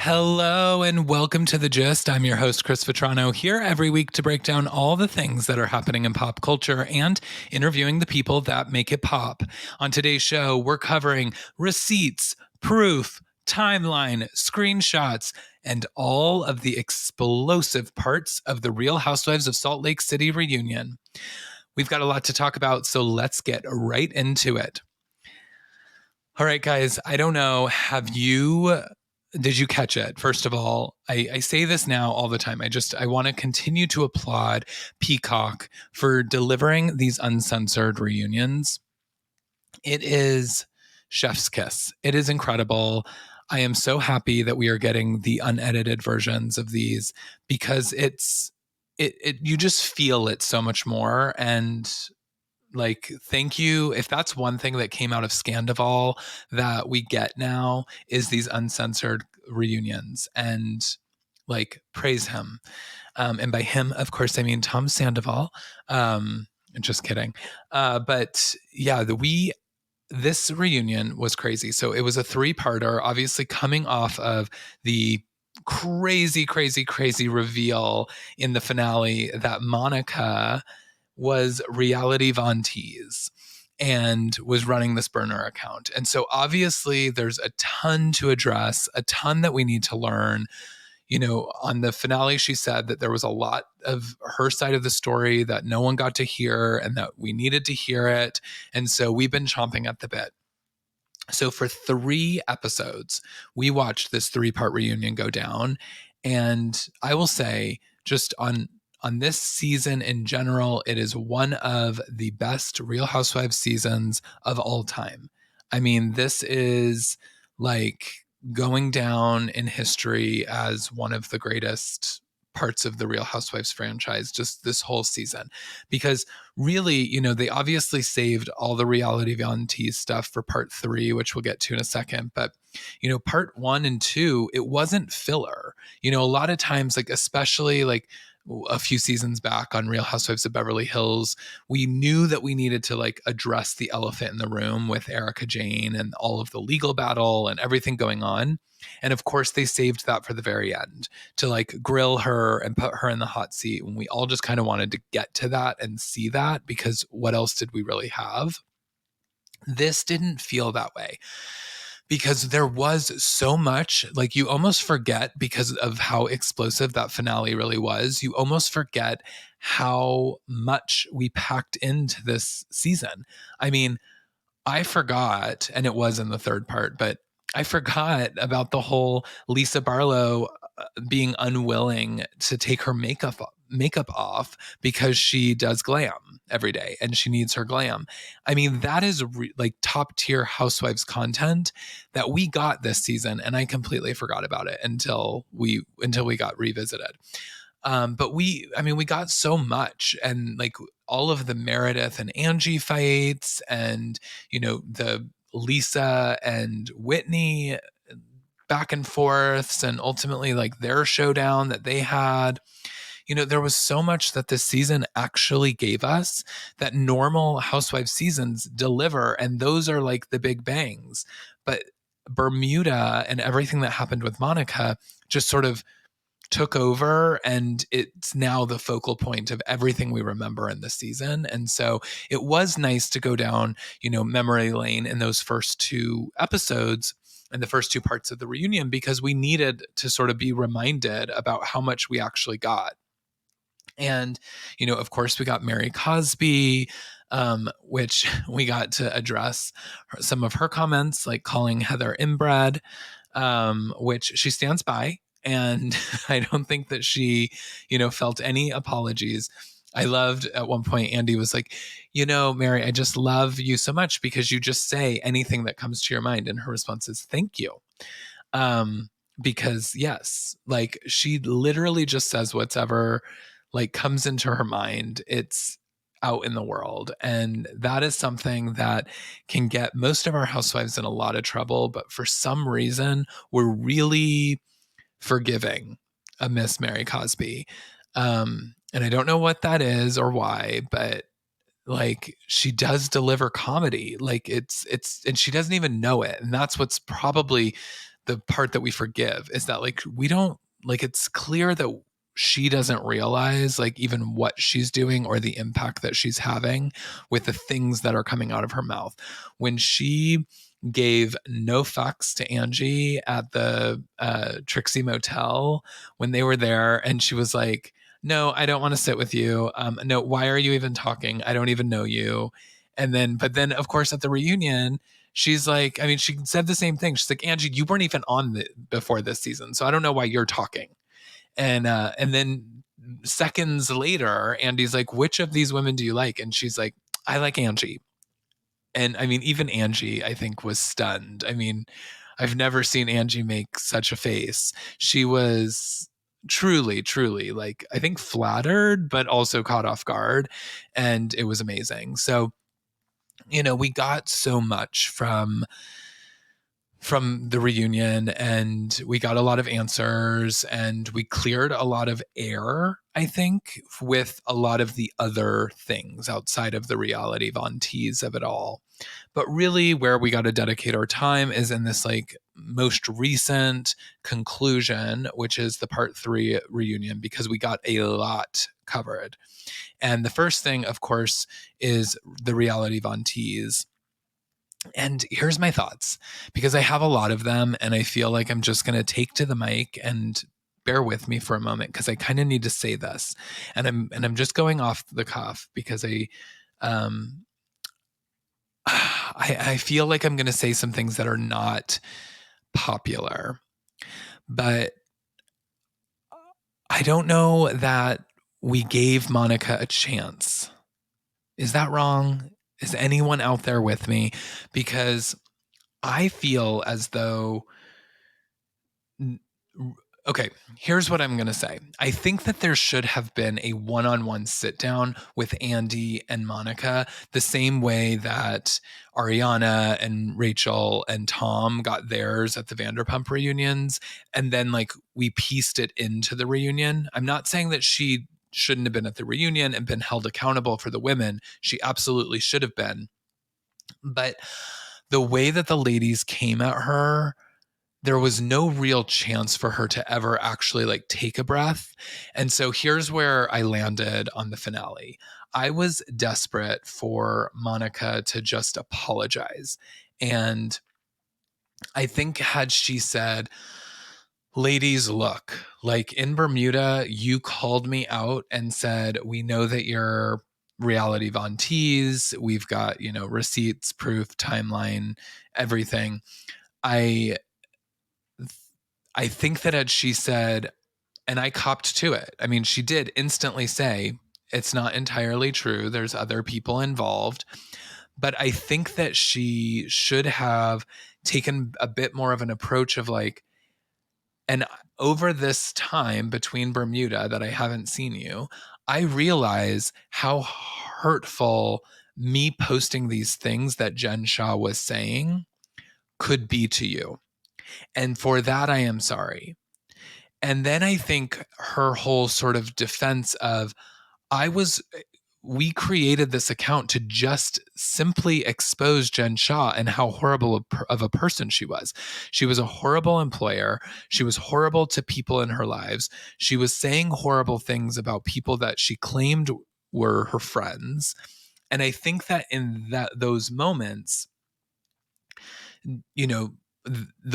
Hello and welcome to The Gist. I'm your host, Chris Vetrano, here every week to break down all the things that are happening in pop culture and interviewing the people that make it pop. On today's show, we're covering receipts, proof, timeline, screenshots, and all of the explosive parts of the Real Housewives of Salt Lake City reunion. We've got a lot to talk about, so let's get right into it. All right, guys, I don't know. Did you catch it? First of all, I say this now all the time. I want to continue to applaud Peacock for delivering these uncensored reunions. It is chef's kiss. It is incredible. I am so happy that we are getting the unedited versions of these because it you just feel it so much more. And like, thank you. If that's one thing that came out of Scandival that we get now is these uncensored reunions, and like, praise him. And by him, of course, I mean Tom Sandoval. Just kidding. But yeah, this reunion was crazy. So it was a three-parter, obviously coming off of the crazy, crazy, crazy reveal in the finale that Monica was Reality Von Tease and was running this burner account. And so obviously there's a ton to address, a ton that we need to learn. You know, on the finale, she said that there was a lot of her side of the story that no one got to hear and that we needed to hear it. And so we've been chomping at the bit. So for 3 episodes, we watched this 3-part reunion go down. And I will say, just on this season in general, it is one of the best Real Housewives seasons of all time. I mean, this is like going down in history as one of the greatest parts of the Real Housewives franchise, just this whole season. Because really, you know, they obviously saved all the Reality Von Tease stuff for part 3, which we'll get to in a second. But, you know, part 1 and 2, it wasn't filler. You know, a lot of times, like, especially like a few seasons back on Real Housewives of Beverly Hills, we knew that we needed to like address the elephant in the room with Erica Jane and all of the legal battle and everything going on. And of course, they saved that for the very end to like grill her and put her in the hot seat. And we all just kind of wanted to get to that and see that, because what else did we really have? This didn't feel that way, because there was so much. Like, you almost forget, because of how explosive that finale really was, you almost forget how much we packed into this season. I mean, I forgot, and it was in the 3rd part, but I forgot about the whole Lisa Barlow being unwilling to take her makeup off because she does glam every day and she needs her glam. I mean, that is like top tier Housewives content that we got this season, and I completely forgot about it until we got revisited. But we got so much, and like all of the Meredith and Angie fights, and, you know, the Lisa and Whitney back and forths, and ultimately like their showdown that they had. You know, there was so much that this season actually gave us that normal Housewives seasons deliver, and those are like the big bangs. But Bermuda and everything that happened with Monica just sort of took over, and it's now the focal point of everything we remember in the season. And so it was nice to go down, you know, memory lane in those first 2 episodes and the first 2 parts of the reunion, because we needed to sort of be reminded about how much we actually got. And, you know, of course, we got Mary Cosby, which we got to address some of her comments, like calling Heather inbred, which she stands by. And I don't think that she, you know, felt any apologies. I loved at one point, Andy was like, you know, Mary, I just love you so much because you just say anything that comes to your mind. And her response is, thank you. Because yes, like, she literally just says whatever like comes into her mind. It's out in the world. And that is something that can get most of our housewives in a lot of trouble. But for some reason, we're really forgiving a Miss Mary Cosby. And I don't know what that is or why, but like, she does deliver comedy. Like, it's and she doesn't even know it. And that's what's probably the part that we forgive is that like we don't like it's clear that she doesn't realize like even what she's doing or the impact that she's having with the things that are coming out of her mouth. When she gave no fucks to Angie at the Trixie Motel when they were there, and she was like, no, I don't want to sit with you. No, why are you even talking? I don't even know you. And then, but then, of course, at the reunion, she's like, I mean, she said the same thing. She's like, Angie, you weren't even on before this season, so I don't know why you're talking. And then seconds later, Andy's like, which of these women do you like? And she's like, I like Angie. And I mean, even Angie, I think, was stunned. I mean, I've never seen Angie make such a face. She was truly, truly like, I think flattered, but also caught off guard. And it was amazing. So, you know, we got so much from the reunion, and we got a lot of answers, and we cleared a lot of air, I think, with a lot of the other things outside of the reality Von Tease of it all. But really where we got to dedicate our time is in this like most recent conclusion, which is the part 3 reunion, because we got a lot covered. And the first thing, of course, is the reality Von Tease. And here's my thoughts, because I have a lot of them, and I feel like I'm just going to take to the mic and bear with me for a moment, because I kind of need to say this, and I'm just going off the cuff because I feel like I'm going to say some things that are not popular, but I don't know that we gave Monica a chance. Is that wrong? Is anyone out there with me? Because I feel as though, okay, here's what I'm going to say. I think that there should have been a one-on-one sit down with Andy and Monica, the same way that Ariana and Rachel and Tom got theirs at the Vanderpump reunions. And then like we pieced it into the reunion. I'm not saying that she shouldn't have been at the reunion and been held accountable for the women. She absolutely should have been. But the way that the ladies came at her, there was no real chance for her to ever actually like take a breath. And so here's where I landed on the finale. I was desperate for Monica to just apologize. And I think had she said, ladies, look, like in Bermuda, you called me out and said, we know that you're reality Von Tease. We've got, you know, receipts, proof, timeline, everything. I think that had she said, and I copped to it. I mean, she did instantly say, it's not entirely true. There's other people involved. But I think that she should have taken a bit more of an approach of like, and over this time between Bermuda that I haven't seen you, I realize how hurtful me posting these things that Jen Shah was saying could be to you. And for that, I am sorry. And then I think her whole sort of defense of, we created this account to just simply expose Jen Shah and how horrible of a person she was. She was a horrible employer. She was horrible to people in her lives. She was saying horrible things about people that she claimed were her friends. And I think that in those moments, you know,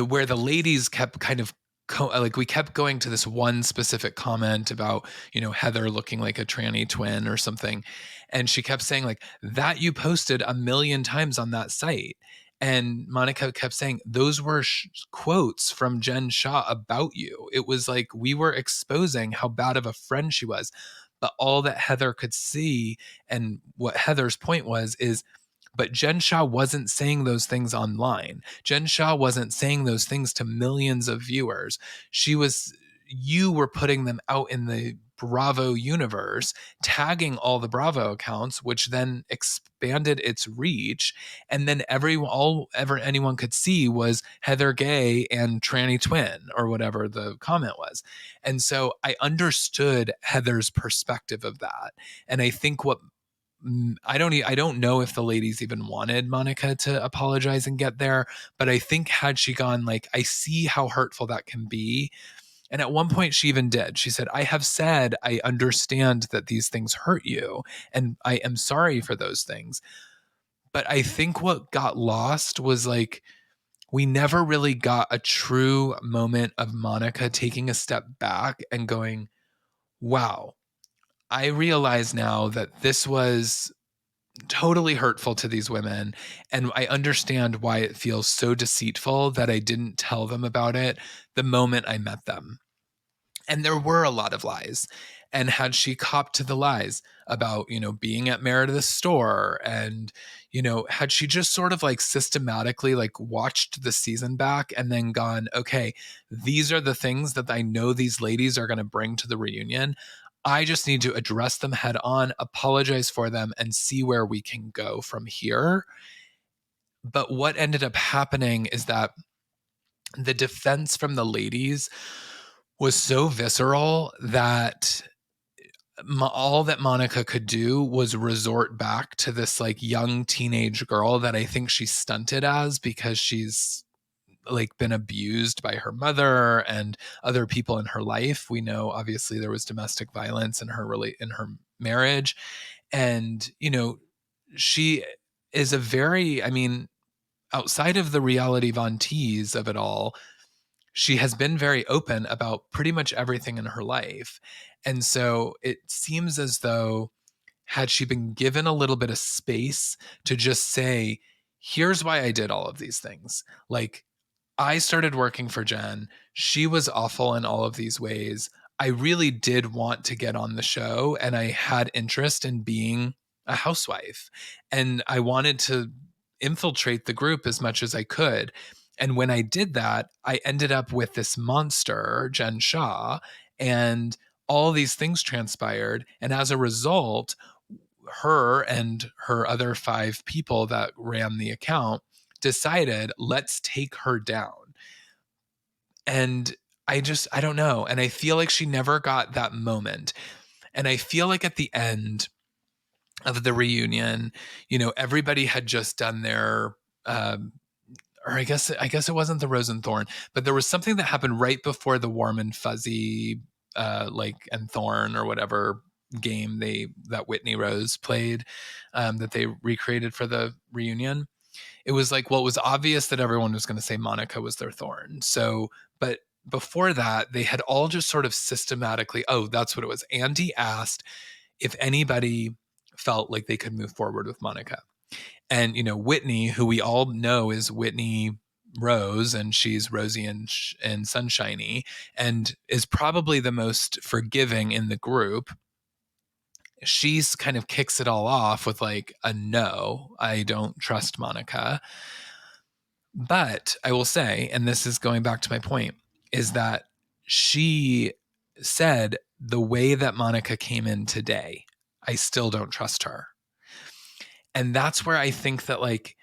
where the ladies kept kind of like we kept going to this one specific comment about, you know, Heather looking like a tranny twin or something, and she kept saying like, that you posted a million times on that site. And Monica kept saying those were quotes from Jen Shah about you. It was like we were exposing how bad of a friend she was. But all that Heather could see, and what Heather's point was, is but Jen Shah wasn't saying those things online. Jen Shah wasn't saying those things to millions of viewers. You were putting them out in the Bravo universe, tagging all the Bravo accounts, which then expanded its reach. And then anyone could see was Heather Gay and Tranny Twin, or whatever the comment was. And so I understood Heather's perspective of that. And I think what I don't know if the ladies even wanted Monica to apologize and get there, but I think had she gone like, I see how hurtful that can be. And at one point she even did. She said, I have said, I understand that these things hurt you and I am sorry for those things. But I think what got lost was like, we never really got a true moment of Monica taking a step back and going, wow, I realize now that this was totally hurtful to these women. And I understand why it feels so deceitful that I didn't tell them about it the moment I met them. And there were a lot of lies. And had she copped to the lies about, being at Meredith's store and, had she just sort of like systematically like watched the season back and then gone, okay, these are the things that I know these ladies are going to bring to the reunion. I just need to address them head on, apologize for them, and see where we can go from here. But what ended up happening is that the defense from the ladies was so visceral that all that Monica could do was resort back to this like young teenage girl that I think she's stunted as because she's like been abused by her mother and other people in her life. We know obviously there was domestic violence in her marriage, and she is a very, I mean, outside of the reality Von Tease of it all, she has been very open about pretty much everything in her life. And so it seems as though, had she been given a little bit of space to just say, here's why I did all of these things. Like, I started working for Jen. She was awful in all of these ways. I really did want to get on the show and I had interest in being a housewife. And I wanted to infiltrate the group as much as I could. And when I did that, I ended up with this monster, Jen Shah, and all these things transpired. And as a result, her and her other 5 people that ran the account decided, let's take her down. And I don't know. And I feel like she never got that moment. And I feel like at the end of the reunion, everybody had just done their, or I guess it wasn't the Rose and Thorn, but there was something that happened right before the Warm and Fuzzy, like and Thorn or whatever game that Whitney Rose played, that they recreated for the reunion. It was like, well, it was obvious that everyone was going to say Monica was their Thorn. So, but before that, they had all just sort of systematically, oh, that's what it was. Andy asked if anybody felt like they could move forward with Monica. And, Whitney, who we all know is Whitney Rose, and she's Rosie and Sunshiny, and is probably the most forgiving in the group. She's kind of kicks it all off with like a no, I don't trust Monica. But I will say, and this is going back to my point, is that she said the way that Monica came in today, I still don't trust her. And that's where I think that like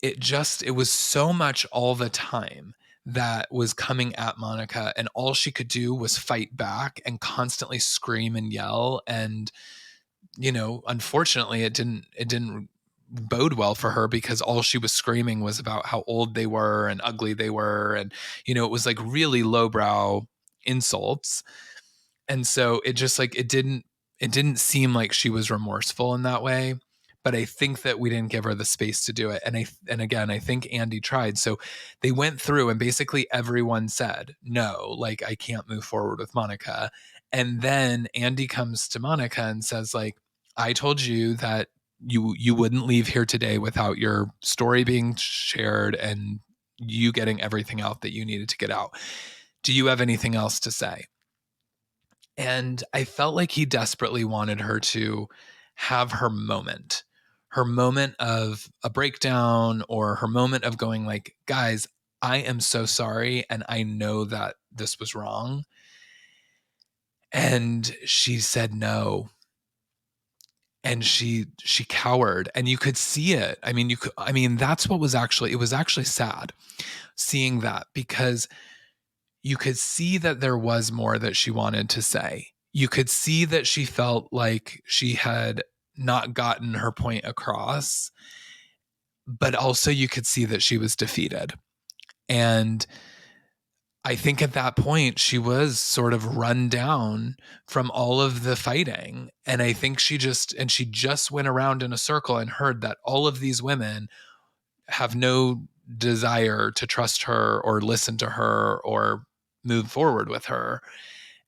it was so much all the time that was coming at Monica, and all she could do was fight back and constantly scream and yell. And unfortunately, it didn't bode well for her because all she was screaming was about how old they were and ugly they were, and it was like really lowbrow insults. And so it just like it didn't seem like she was remorseful in that way. But I think that we didn't give her the space to do it. And again, I think Andy tried. So they went through and basically everyone said, no, like I can't move forward with Monica. And then Andy comes to Monica and says, like, I told you that you wouldn't leave here today without your story being shared and you getting everything out that you needed to get out. Do you have anything else to say? And I felt like he desperately wanted her to have her moment of a breakdown, or her moment of going like, guys, I am so sorry. And I know that this was wrong. And she said no. And she cowered, and you could see it. I mean, that's what was actually, it was actually sad seeing that, because you could see that there was more that she wanted to say. You could see that she felt like she had not gotten her point across, but also you could see that she was defeated. And I think at that point she was sort of run down from all of the fighting. And I think she just went around in a circle and heard that all of these women have no desire to trust her or listen to her or move forward with her.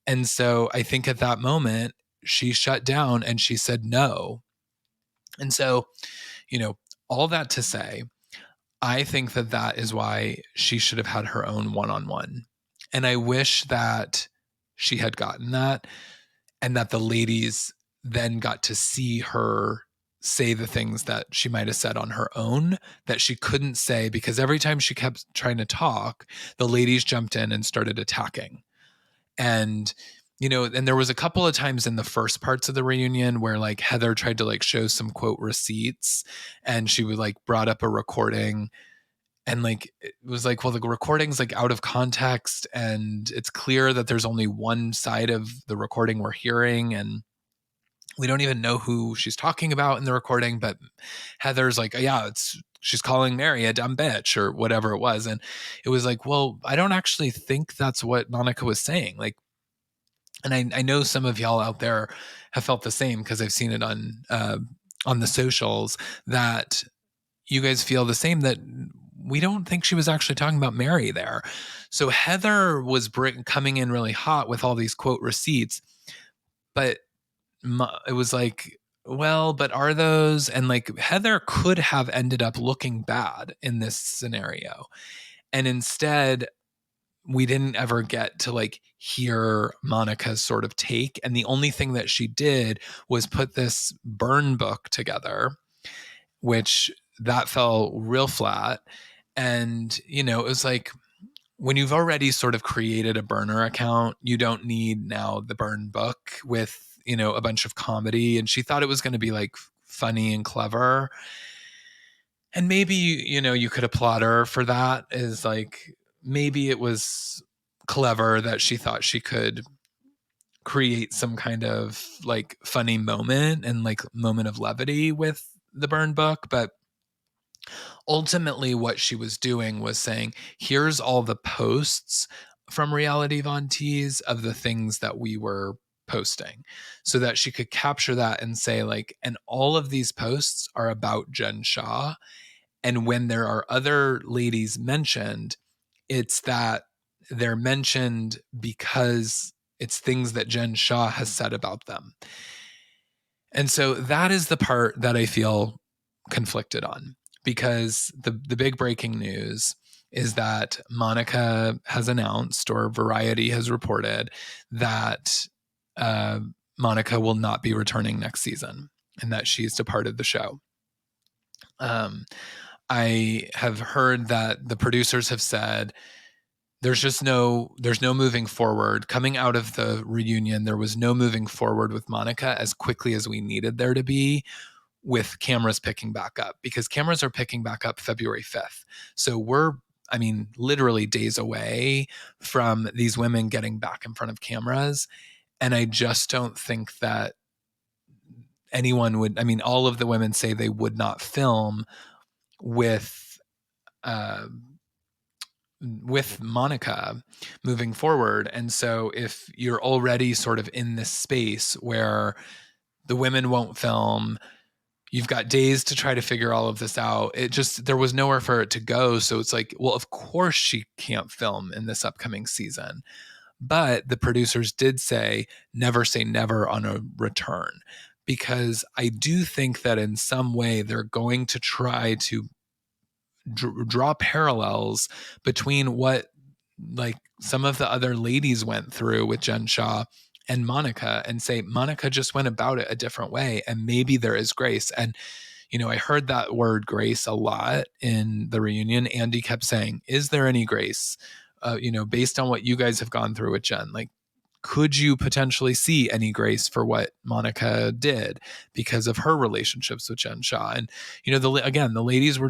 And so I think at that moment she shut down and she said no. And so, you know, all that to say, I think that that is why she should have had her own one-on-one. And I wish that she had gotten that, and that the ladies then got to see her say the things that she might have said on her own that she couldn't say, because every time she kept trying to talk, the ladies jumped in and started attacking. And and there was a couple of times in the first parts of the reunion where like Heather tried to like show some quote receipts, and she would like brought up a recording, and like it was like, well, the recording's like out of context and it's clear that there's only one side of the recording we're hearing, and we don't even know who she's talking about in the recording. But Heather's like, yeah, she's calling Mary a dumb bitch or whatever it was. And it was like, well, I don't actually think that's what Monica was saying. Like, and I know some of y'all out there have felt the same, because I've seen it on the socials, that you guys feel the same, that we don't think she was actually talking about Mary there. So Heather was coming in really hot with all these quote receipts, but it was like, well, but are those? And like Heather could have ended up looking bad in this scenario. And instead, we didn't ever get to like hear Monica's sort of take. And the only thing that she did was put this burn book together, which that fell real flat. And, it was like, when you've already sort of created a burner account, you don't need now the burn book with, a bunch of comedy. And she thought it was going to be like funny and clever. And maybe, you could applaud her for that, is like, maybe it was clever that she thought she could create some kind of like funny moment and like moment of levity with the burn book. But ultimately what she was doing was saying, here's all the posts from Reality Von Tease of the things that we were posting, so that she could capture that and say like, and all of these posts are about Jen Shah. And when there are other ladies mentioned, it's that they're mentioned because it's things that Jen Shah has said about them. And so that is the part that I feel conflicted on, because the big breaking news is that Monica has announced, or Variety has reported, that Monica will not be returning next season and that she's departed the show. I have heard that the producers have said there's no moving forward. Coming out of the reunion, there was no moving forward with Monica as quickly as we needed there to be, with cameras picking back up, because cameras are picking back up February 5th. So we're, literally days away from these women getting back in front of cameras. And I just don't think that anyone would, all of the women say they would not film with Monica moving forward. And so if you're already sort of in this space where the women won't film, you've got days to try to figure all of this out. There was nowhere for it to go. So it's like, well, of course she can't film in this upcoming season. But the producers did say never say never on a return, because I do think that in some way they're going to try to draw parallels between what like some of the other ladies went through with Jen Shah and Monica, and say Monica just went about it a different way, and maybe there is grace. And I heard that word grace a lot in the reunion. Andy kept saying, is there any grace, based on what you guys have gone through with Jen? Like, could you potentially see any grace for what Monica did because of her relationships with Jen Shah? And, the ladies were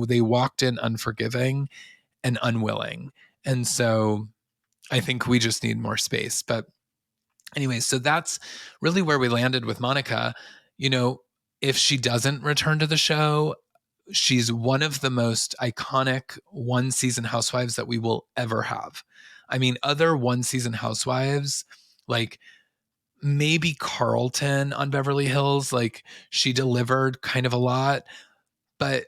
they walked in unforgiving and unwilling. And so I think we just need more space. But anyway, so that's really where we landed with Monica. if she doesn't return to the show, she's one of the most iconic one season housewives that we will ever have. I mean, other one season housewives, like maybe Carlton on Beverly Hills, like she delivered kind of a lot, but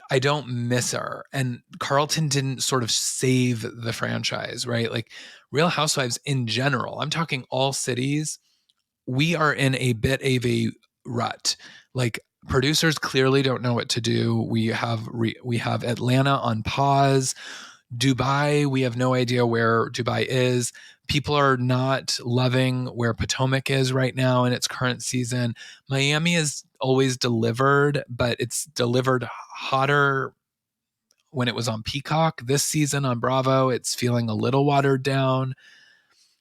I don't miss her. And Carlton didn't sort of save the franchise, right? Like Real Housewives in general, I'm talking all cities, we are in a bit of a rut. Like producers clearly don't know what to do. We have Atlanta on pause. Dubai, we have no idea where Dubai is. People are not loving where Potomac is right now in its current season. Miami is always delivered, but it's delivered hotter when it was on Peacock. This season on Bravo, it's feeling a little watered down.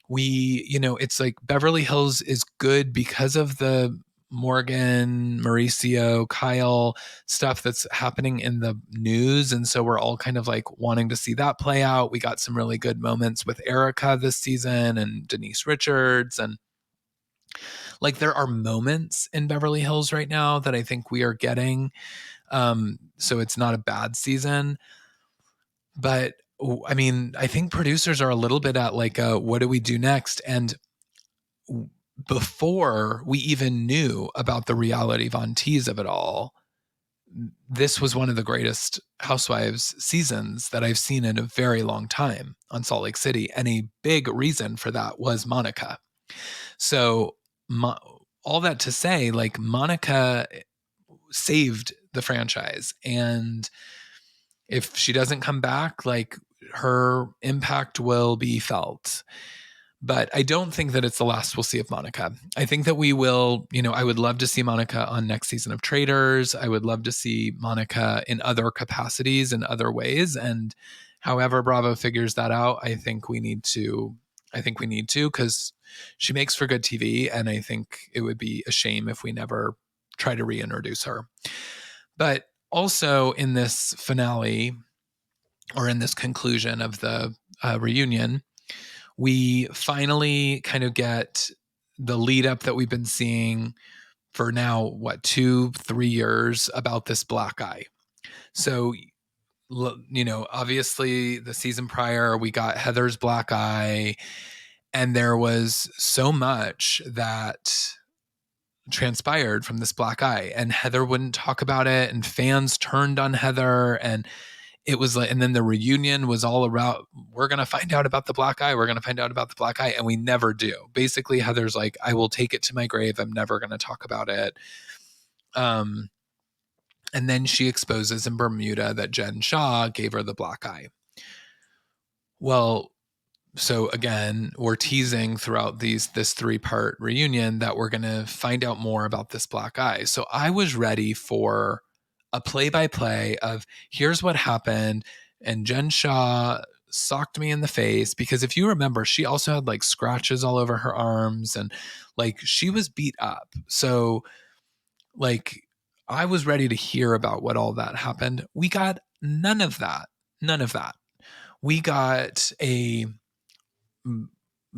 It's like Beverly Hills is good because of the Morgan, Mauricio, Kyle stuff that's happening in the news. And so we're all kind of like wanting to see that play out. We got some really good moments with Erica this season and Denise Richards. And like there are moments in Beverly Hills right now that I think we are getting. So it's not a bad season. But I mean, I think producers are a little bit at like, what do we do next? And before we even knew about the reality Von Tease of it all, this was one of the greatest Housewives seasons that I've seen in a very long time on Salt Lake City. And a big reason for that was Monica. So, all that to say, like, Monica saved the franchise. And if she doesn't come back, like, her impact will be felt. But I don't think that it's the last we'll see of Monica. I think that we will, I would love to see Monica on next season of Traitors. I would love to see Monica in other capacities in other ways. And however Bravo figures that out, I think we need to because she makes for good TV. And I think it would be a shame if we never try to reintroduce her. But also in this finale, or in this conclusion of the reunion, we finally kind of get the lead up that we've been seeing for now, 2-3 years about this black eye. So, obviously the season prior, we got Heather's black eye, and there was so much that transpired from this black eye, and Heather wouldn't talk about it, and fans turned on Heather, and it was like, and then the reunion was all about, we're going to find out about the black eye. We're going to find out about the black eye. And we never do. Basically, Heather's like, I will take it to my grave. I'm never going to talk about it. And then she exposes in Bermuda that Jen Shah gave her the black eye. Well, so again, we're teasing throughout this 3-part reunion that we're going to find out more about this black eye. So I was ready for a play-by-play of here's what happened, and Jen Shah socked me in the face, because if you remember, she also had like scratches all over her arms, and like she was beat up. So like I was ready to hear about what all that happened. We got none of that. We got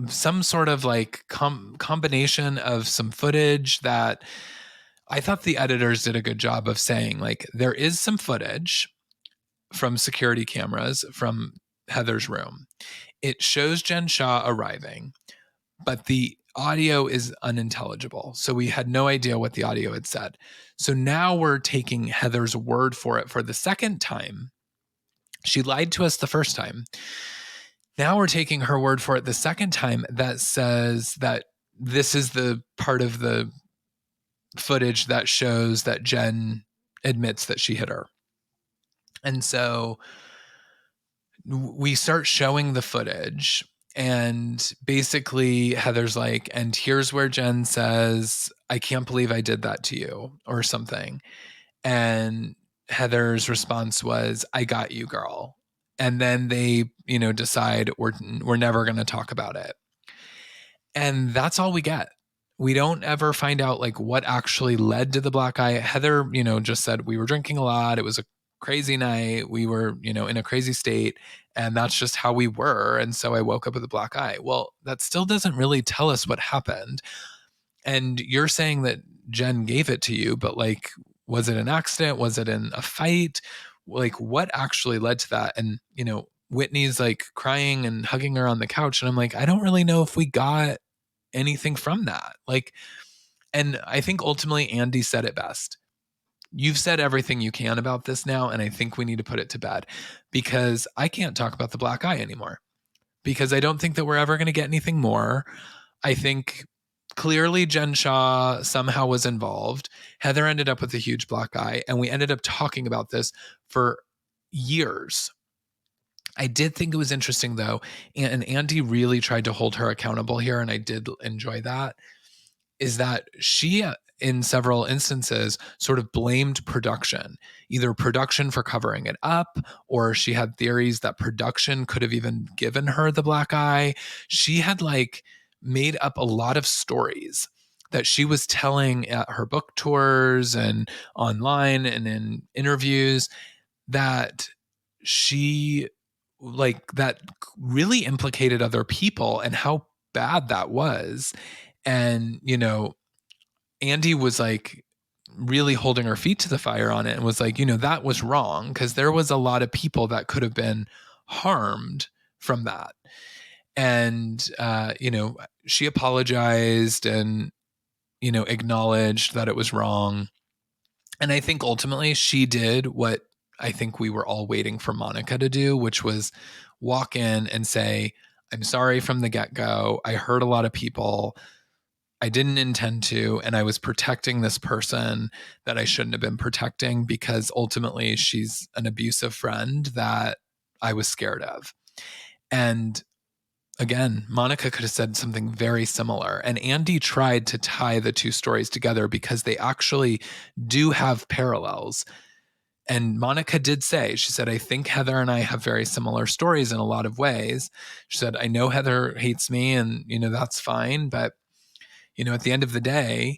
some sort of like combination of some footage that I thought the editors did a good job of saying, like, there is some footage from security cameras from Heather's room. It shows Jen Shah arriving, but the audio is unintelligible. So we had no idea what the audio had said. So now we're taking Heather's word for it for the second time. She lied to us the first time. Now we're taking her word for it the second time, that says that this is the part of the footage that shows that Jen admits that she hit her. And so we start showing the footage, and basically Heather's like, and here's where Jen says, I can't believe I did that to you, or something. And Heather's response was, I got you, girl. And then they, decide we're never going to talk about it. And that's all we get. We don't ever find out like what actually led to the black eye. Heather, just said we were drinking a lot. It was a crazy night. We were, in a crazy state, and that's just how we were. And so I woke up with a black eye. Well, that still doesn't really tell us what happened. And you're saying that Jen gave it to you, but like, was it an accident? Was it in a fight? Like, what actually led to that? And, Whitney's like crying and hugging her on the couch. And I'm like, I don't really know if we got anything from that. Like, and I think ultimately Andy said it best. You've said everything you can about this now, and I think we need to put it to bed, because I can't talk about the black eye anymore, because I don't think that we're ever going to get anything more. I think clearly Jen Shah somehow was involved. Heather ended up with a huge black eye, and we ended up talking about this for years. I did think it was interesting though, and Andy really tried to hold her accountable here, and I did enjoy that, is that she, in several instances, sort of blamed production, either production for covering it up, or she had theories that production could have even given her the black eye. She had like made up a lot of stories that she was telling at her book tours and online and in interviews, that she that really implicated other people and how bad that was. And, Andy was like really holding her feet to the fire on it and was like, that was wrong, because there was a lot of people that could have been harmed from that. And, she apologized and, acknowledged that it was wrong. And I think ultimately she did what I think we were all waiting for Monica to do, which was walk in and say, I'm sorry from the get-go. I hurt a lot of people. I didn't intend to, and I was protecting this person that I shouldn't have been protecting, because ultimately she's an abusive friend that I was scared of. And again, Monica could have said something very similar. And Andy tried to tie the two stories together because they actually do have parallels. And Monica did say, she said, I think Heather and I have very similar stories in a lot of ways. She said, I know Heather hates me, and, that's fine. But, at the end of the day,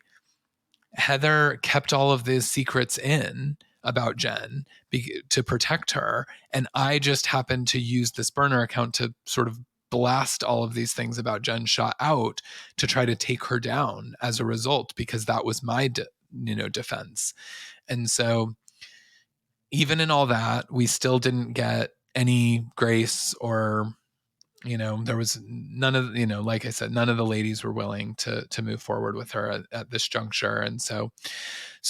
Heather kept all of these secrets in about Jen to protect her. And I just happened to use this burner account to sort of blast all of these things about Jen Shah out to try to take her down as a result, because that was my, defense. And so even in all that, we still didn't get any grace, or, there was none of, like I said, none of the ladies were willing to move forward with her at this juncture. And so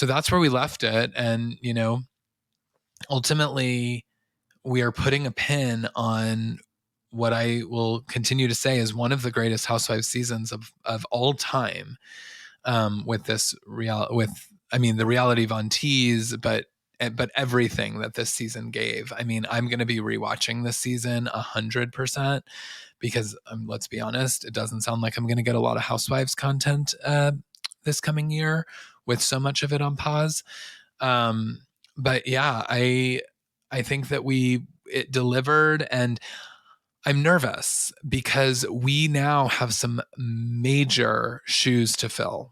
that's where we left it. And, ultimately we are putting a pin on what I will continue to say is one of the greatest Housewives seasons of all time, with this the reality Von Tease, but everything that this season gave. I mean, I'm going to be rewatching this season 100%, because let's be honest, it doesn't sound like I'm going to get a lot of Housewives content this coming year, with so much of it on pause. But yeah, I think that it delivered, and I'm nervous because we now have some major shoes to fill.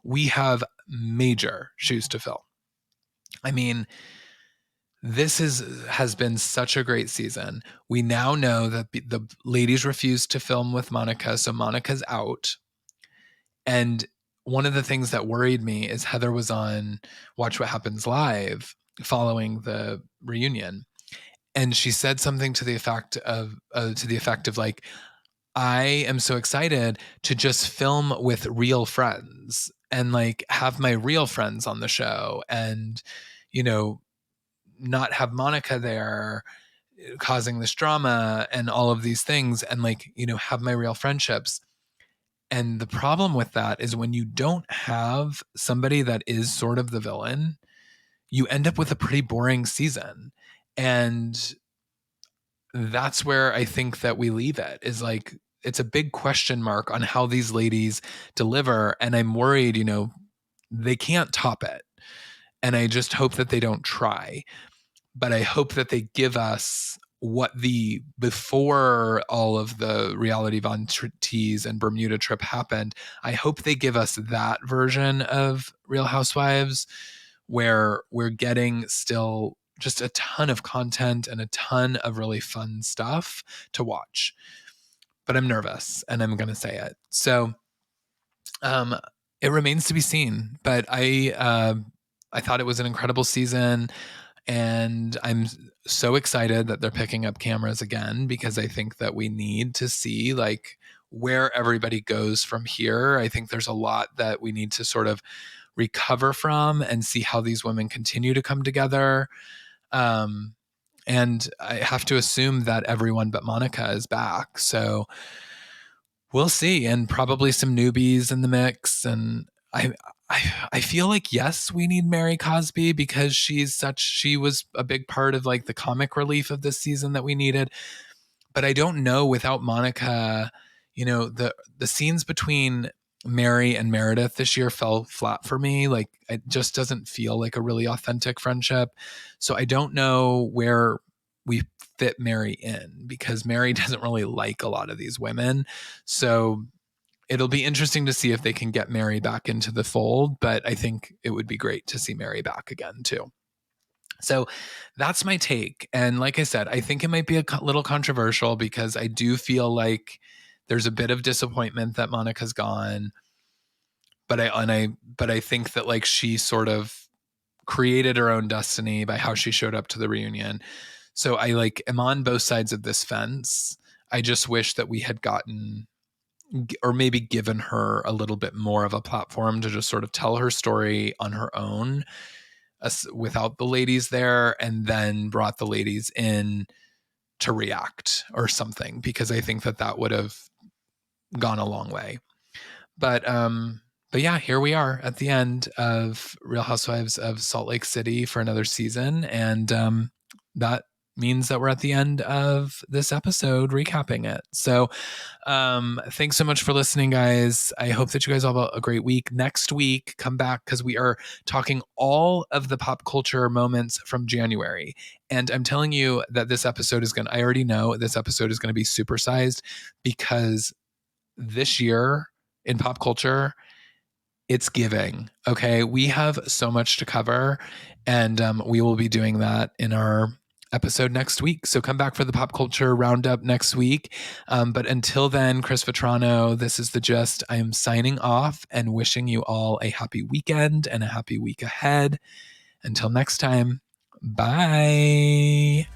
We have major shoes to fill. I mean, this has been such a great season. We now know that the ladies refused to film with Monica, so Monica's out. And one of the things that worried me is Heather was on Watch What Happens Live following the reunion, and she said something to the effect of like, I am so excited to just film with real friends and like have my real friends on the show, and not have Monica there causing this drama and all of these things, and like have my real friendships. And the problem with that is, when you don't have somebody that is sort of the villain, you end up with a pretty boring season. And that's where I think that we leave it, is like, it's a big question mark on how these ladies deliver. And I'm worried, they can't top it. And I just hope that they don't try. But I hope that they give us what before all of the reality Von Tease and Bermuda trip happened, I hope they give us that version of Real Housewives, where we're getting still just a ton of content and a ton of really fun stuff to watch. But I'm nervous, and I'm going to say it. So, It remains to be seen, but I thought it was an incredible season, and I'm so excited that they're picking up cameras again, because I think that we need to see like where everybody goes from here. I think there's a lot that we need to sort of recover from and see how these women continue to come together. Um, and I have to assume that everyone but Monica is back. So we'll see, and probably some newbies in the mix. And I feel like, yes, we need Mary Cosby, because she was a big part of like the comic relief of this season that we needed. But I don't know, without Monica, the scenes between Mary and Meredith this year fell flat for me. Like, it just doesn't feel like a really authentic friendship. So I don't know where we fit Mary in, because Mary doesn't really like a lot of these women. So it'll be interesting to see if they can get Mary back into the fold, but I think it would be great to see Mary back again too. So that's my take. And like I said, I think it might be a little controversial, because I do feel like there's a bit of disappointment that Monica's gone. But I think that like she sort of created her own destiny by how she showed up to the reunion. So I like am on both sides of this fence. I just wish that we had gotten, or maybe given her a little bit more of a platform to just sort of tell her story on her own, without the ladies there, and then brought the ladies in to react or something, because I think that would have gone a long way. But yeah, here we are at the end of Real Housewives of Salt Lake City for another season, and that means that we're at the end of this episode recapping it. So thanks so much for listening, guys. I hope that you guys all have a great week. Next week, come back, because we are talking all of the pop culture moments from January. And I'm telling you that this episode is I already know this episode is going to be supersized, because this year in pop culture, it's giving. Okay. We have so much to cover, and we will be doing that in our episode next week. So come back for the pop culture roundup next week. But until then, Chris Vetrano, this is The Gist. I am signing off and wishing you all a happy weekend and a happy week ahead. Until next time, bye.